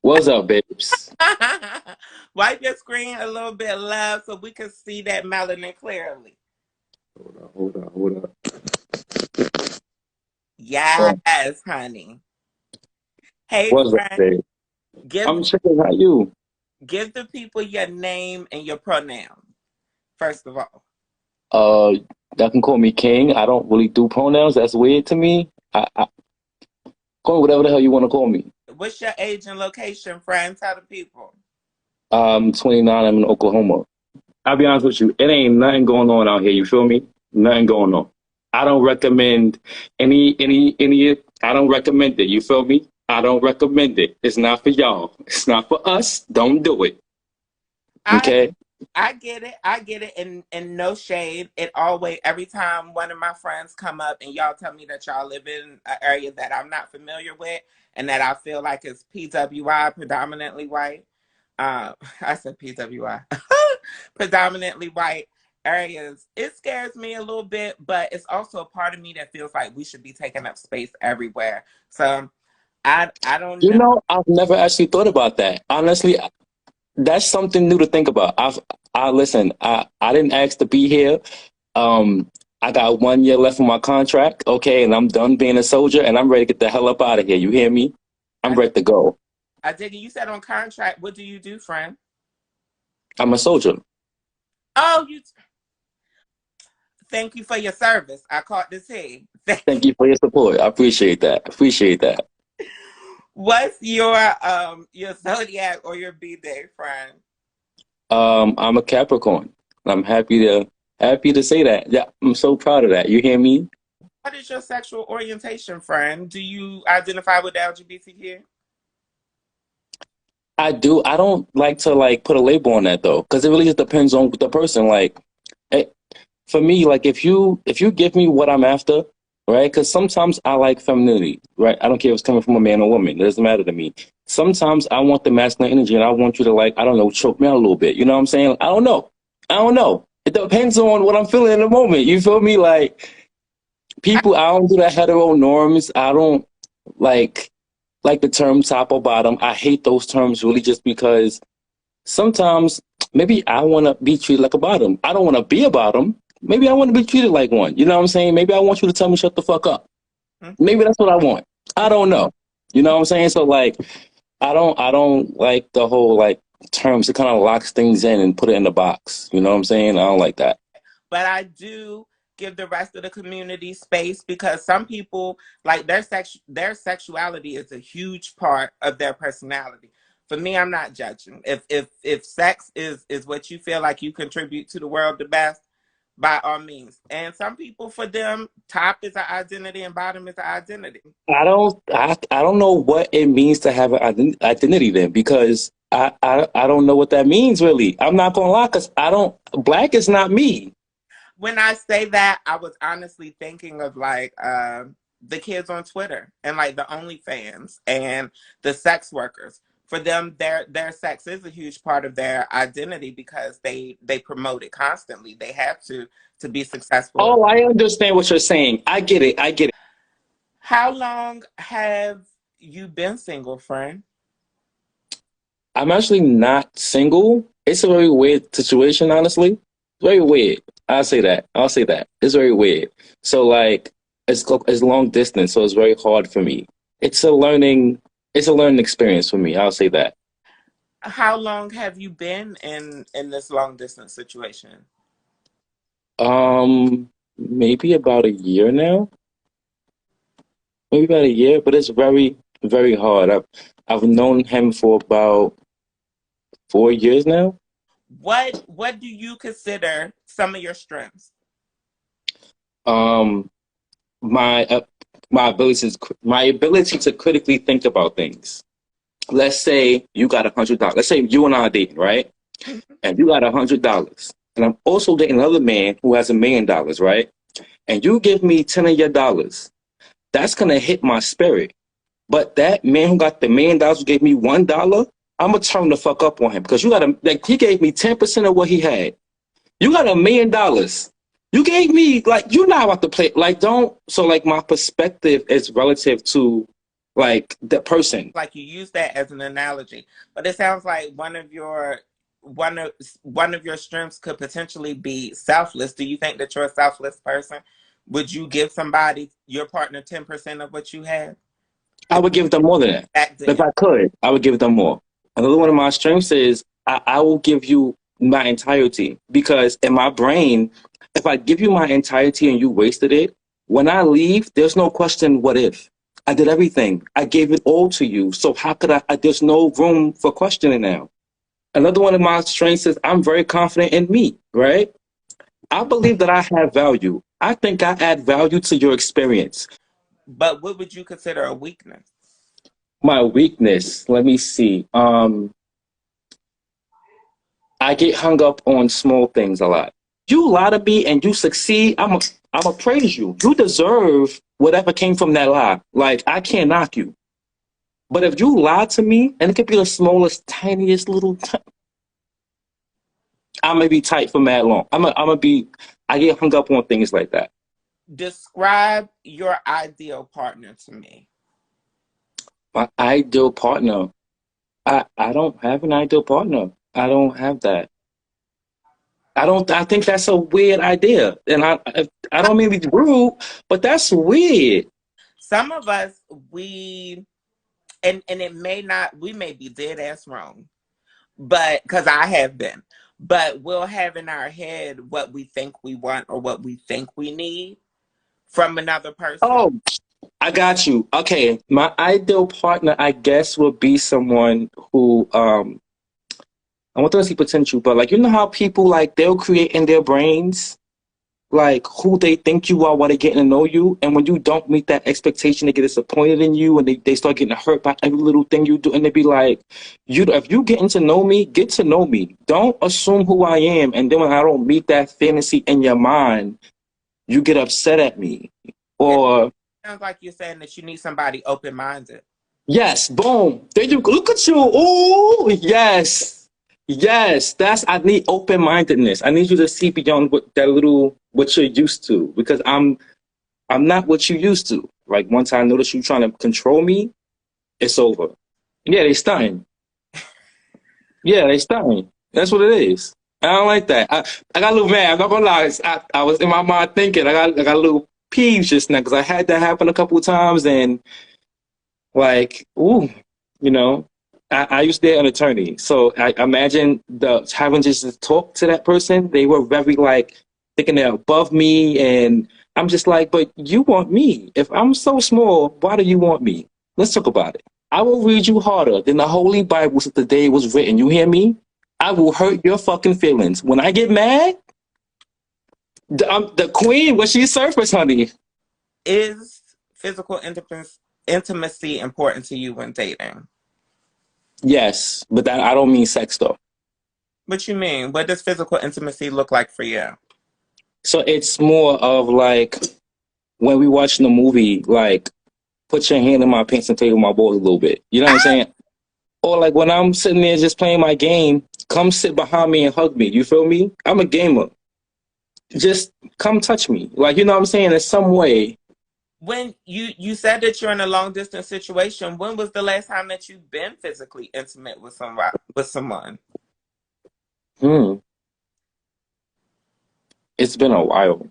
What's up, babes? Wipe your screen a little bit, love, so we can see that melanin clearly. Hold on. Yes, honey. Hey, What's up, friend, babe? give I'm checking how you. give the people your name and your pronoun. First of all, Uh, y'all can call me King. I don't really do pronouns. That's weird to me. Call me whatever the hell you want to call me. what's your age and location, friend? Tell the people. 29. I'm in Oklahoma. I'll be honest with you. It ain't nothing going on out here. You feel me? Nothing going on. I don't recommend any. I don't recommend it. You feel me? I don't recommend it. It's not for y'all. It's not for us. Don't do it. I Okay? I get it. I get it. And no shade. It always every time one of my friends come up and y'all tell me that y'all live in an area that I'm not familiar with and that I feel like it's PWI, predominantly white. I said PWI, predominantly white areas. It scares me a little bit, but it's also a part of me that feels like we should be taking up space everywhere. So I don't You know. know, I've never actually thought about that. Honestly, that's something new to think about. I listen. I didn't ask to be here. Um, I got 1 year left on my contract. Okay, and I'm done being a soldier, and I'm ready to get the hell up out of here. You hear me? I'm I ready to go. I dig it. You said on contract. What do you do, friend? I'm a soldier. Oh, you. Thank you for your service. I caught this here. Thank you for your support. I appreciate that. Appreciate that. What's your zodiac or your B day, friend? I'm a Capricorn. I'm happy to say that. Yeah, I'm so proud of that. You hear me? What is your sexual orientation, friend? Do you identify with the LGBTQ? I do. I don't like to put a label on that though, because it really just depends on the person. Eh, for me, like if you give me what I'm after, right? Because sometimes I like femininity, right? I don't care if it's coming from a man or woman. It doesn't matter to me. Sometimes I want the masculine energy, and I want you to I don't know, choke me out a little bit. You know what I'm saying? I don't know. I don't know. It depends on what I'm feeling in the moment. You feel me? Like people, I don't do the hetero norms. I don't like the term top or bottom. I hate those terms really just because sometimes maybe I want to be treated like a bottom. I don't want to be a bottom. Maybe I want to be treated like one. You know what I'm saying? Maybe I want you to tell me shut the fuck up. Mhm. Maybe that's what I want. I don't know. You know what I'm saying? So I don't like the whole terms. It kind of locks things in and put it in the box. You know what I'm saying? I don't like that. But I do give the rest of the community space because some people like their sexuality is a huge part of their personality. For me, I'm not judging. If sex is what you feel like you contribute to the world the best, by all means. And some people, for them, top is an identity and bottom is an identity. I don't know what it means to have an identity then because I don't know what that means really. I'm not gonna lie, cause I don't black is not me. When I say that, I was honestly thinking of the kids on Twitter and like the OnlyFans and the sex workers. For them, their sex is a huge part of their identity because they promote it constantly. They have to be successful. Oh, I understand what you're saying. I get it. I get it. How long have you been single, friend? I'm actually not single. It's a very weird situation, honestly. Very weird. I'll say that. I'll say that. It's very weird. So it's long distance, so it's very hard for me. It's a learning it's a learning experience for me. I'll say that. How long have you been in this long distance situation? Maybe about a year now. Maybe about a year, but it's very, very hard. I've known him for about 4 years now. What do you consider some of your strengths? Um, my my ability to critically think about things. Let's say you got $100. Let's say you and I are dating, right? And you got $100, and I'm also dating another man who has $1 million, right? And you give me 10 of your dollars. That's gonna hit my spirit. But that man who got the $1 million who gave me $1, I'm gonna turn the fuck up on him because you got he gave me 10% of what he had. You got $1 million. You gave me you're not about to play don't so my perspective is relative to like the person. Like you use that as an analogy, but it sounds like one of your strengths could potentially be selfless. Do you think that you're a selfless person? Would you give somebody, your partner, 10% of what you have? I would give them more than that. Back If then. I could, I would give them more. Another one of my strengths is I will give you my entirety because in my brain, if I give you my entirety and you wasted it, when I leave, there's no question what if. I did everything. I gave it all to you. So how could there's no room for questioning now. Another one of my strengths is I'm very confident in me, right? I believe that I have value. I think I add value to your experience. But what would you consider a weakness? My weakness, let me see. I get hung up on small things a lot. You lie to me and you succeed, I'm a praise you. You deserve whatever came from that lie. Like I can't knock you. But if you lie to me, and it could be the smallest, tiniest little, I'm gonna be tight for mad long. I'm gonna be. I get hung up on things like that. Describe your ideal partner to me. My ideal partner. I don't have an ideal partner. I don't have that. I don't. I think that's a weird idea, and I don't mean to be rude, but that's weird. Some of us, we, and it may not, we may be dead ass wrong, but because I have been, but we'll have in our head what we think we want or what we think we need from another person. Oh, I got you. Okay, my ideal partner, I guess, would be someone who I want to see potential, but like you know how people like they'll create in their brains like who they think you are while they're getting to know you, and when you don't meet that expectation, they get disappointed in you, and they start getting hurt by every little thing you do, and they be like, you if you getting to know me, get to know me. Don't assume who I am, and then when I don't meet that fantasy in your mind, you get upset at me, It or sounds like you're saying that you need somebody open minded. yes, boom. There you go. Look at you. Oh, yes. Yes. That's I need open mindedness. I need you to see beyond what you're used to. Because I'm not what you used to. Like once I notice you trying to control me, it's over. Yeah, they stunting. Yeah, they stunting. That's what it is. I don't like that. I got a little mad. I'm not gonna lie. I was in my mind thinking I got a little peeved just now because I had that happen a couple of times and like, ooh, you know, I used to be an attorney, so I imagine the having just to talk to that person. They were very like thinking they're above me, and I'm just like, but you want me. If I'm so small, why do you want me? Let's talk about it. I will read you harder than the Holy Bible since the day it was written. You hear me? I will hurt your fucking feelings. When I get mad, the queen, when she surfaced, honey. Is physical intimacy important to you when dating? Yes, but that I don't mean sex though. What you mean? What does physical intimacy look like for you? So it's more of like when we watching the movie, like put your hand in my pants and take my balls a little bit. You know what I'm Ah, saying? Or like when I'm sitting there just playing my game, come sit behind me and hug me. You feel me? I'm a gamer. Just come touch me. Like you know what I'm saying? In some way. when you said that you're in a long distance situation, when was the last time that you've been physically intimate with someone? Hmm. It's been a while.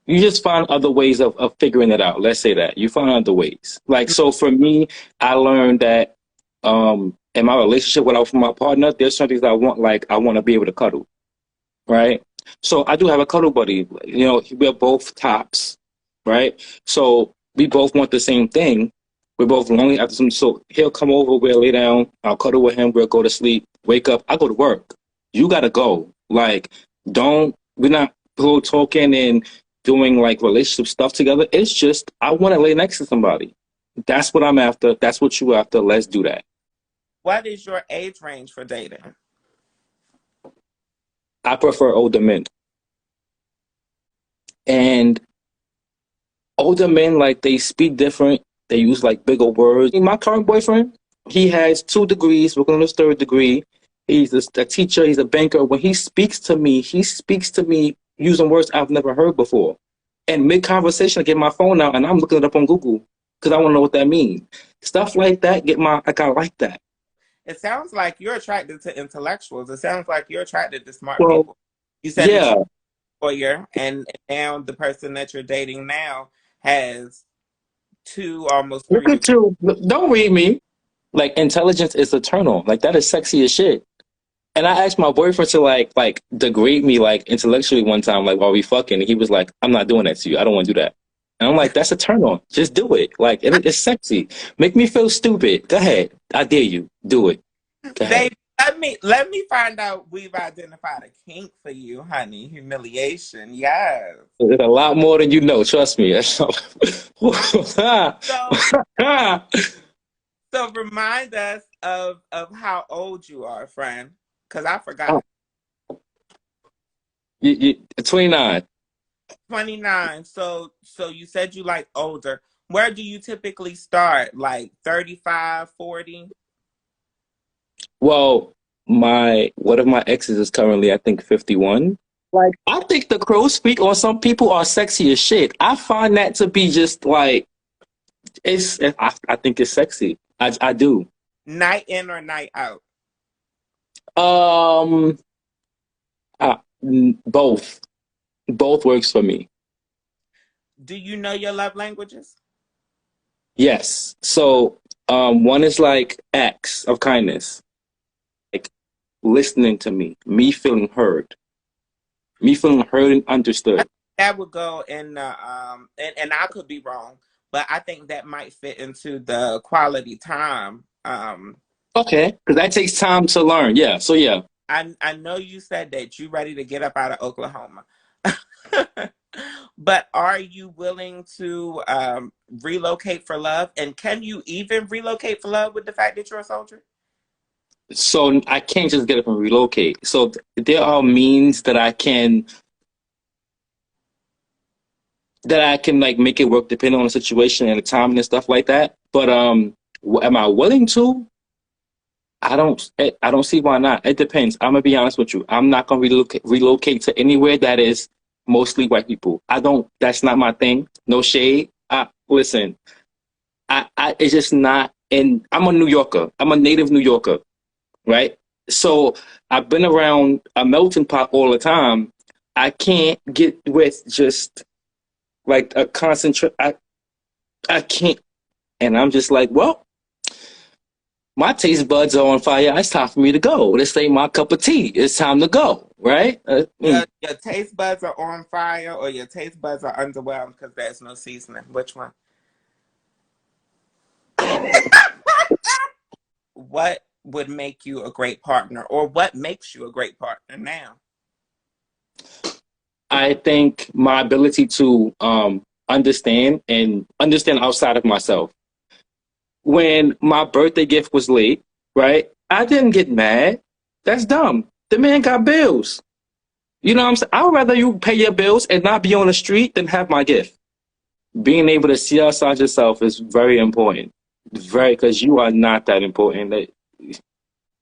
You just find other ways of figuring it out. Let's say that. You find other ways. Like so for me, I learned that in my relationship with my partner, there's some things I want, like I want to be able to cuddle. Right? So I do have a cuddle buddy. You know, we're both tops, right? So we both want the same thing. We're both lonely after some. So he'll come over, we'll lay down, I'll cuddle with him, we'll go to sleep, wake up, I go to work. You gotta go. Like, we're not talking and doing like relationship stuff together. It's just I want to lay next to somebody. That's what I'm after. That's what you after. Let's do that. What is your age range for dating? I prefer older men. And older men, like they speak different. They use like bigger words. My current boyfriend, he has 2 degrees. We're going on his third degree. He's a teacher. He's a banker. When he speaks to me using words I've never heard before. And mid conversation, I get my phone out and I'm looking it up on Google. because I want to know what that means. Stuff like that get my like I like that. It sounds like you're attracted to intellectuals. It sounds like you're attracted to smart Well, people. You said that yeah. you're a lawyer, and now the person that you're dating now has two, almost Look 3 degrees. at you. Don't read me. Like intelligence is eternal. Like that is sexy as shit. And I asked my boyfriend to like degrade me like intellectually one time, like while we fucking. And he was like, "I'm not doing that to you. I don't want to do that." And I'm like, "That's a turn on. Just do it. Like it's sexy. Make me feel stupid. Go ahead. I dare you. Do it. Go ahead." Baby, let me find out we've identified a kink for you, honey. Humiliation. Yes. It's a lot more than you know. Trust me. So so remind us of how old you are, friend. Cause I forgot. 29. 29. So you said you like older. Where do you typically start? Like 35, 40? Well, my one of my exes is currently I think 51. Like I think the crow's feet on some people are sexy as shit. I find that to be just like I think it's sexy. I do. Night in or night out? Um, both. Both works for me. Do you know your love languages? Yes. So, one is like acts of kindness, like listening to me feeling heard and I understood. think that would go in and I could be wrong, but I think that might fit into the quality time. Okay, because that takes time to learn. Yeah. So yeah. I know you said that you ready to get up out of Oklahoma. But are you willing to relocate for love? And can you even relocate for love with the fact that you're a soldier? So I can't just get up and relocate. So there are means that I can like make it work depending on the situation and the timing and stuff like that. But am I willing to? I don't see why not. It depends. I'm gonna be honest with you. I'm not gonna relocate to anywhere that is mostly white people. I don't. That's not my thing. No shade. Listen. I it's just not. And I'm a New Yorker. I'm a native New Yorker, right? So I've been around a melting pot all the time. I can't get with just like a concentrate. I can't. And I'm just like, well, my taste buds are on fire. It's time for me to go. This ain't my cup of tea. It's time to go, right? Your taste buds are on fire or your taste buds are underwhelmed because there's no seasoning. Which one? What would make you a great partner or what makes you a great partner now? I think my ability to understand and understand outside of myself. When my birthday gift was late, right? I didn't get mad. That's dumb. The man got bills. You know what I'm saying? I would rather you pay your bills and not be on the street than have my gift. Being able to see outside yourself is very important. Very, because you are not that important.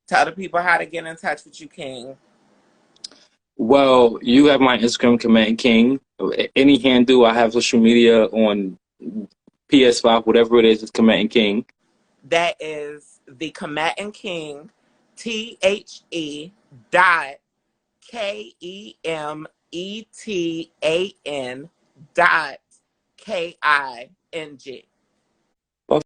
Tell the people how to get in touch with you, King. Well, you have my Instagram, Command King. Any handle I have social media on PS5, whatever it is Command King. That is the Combatant King, THE.KEMETAN dot KING.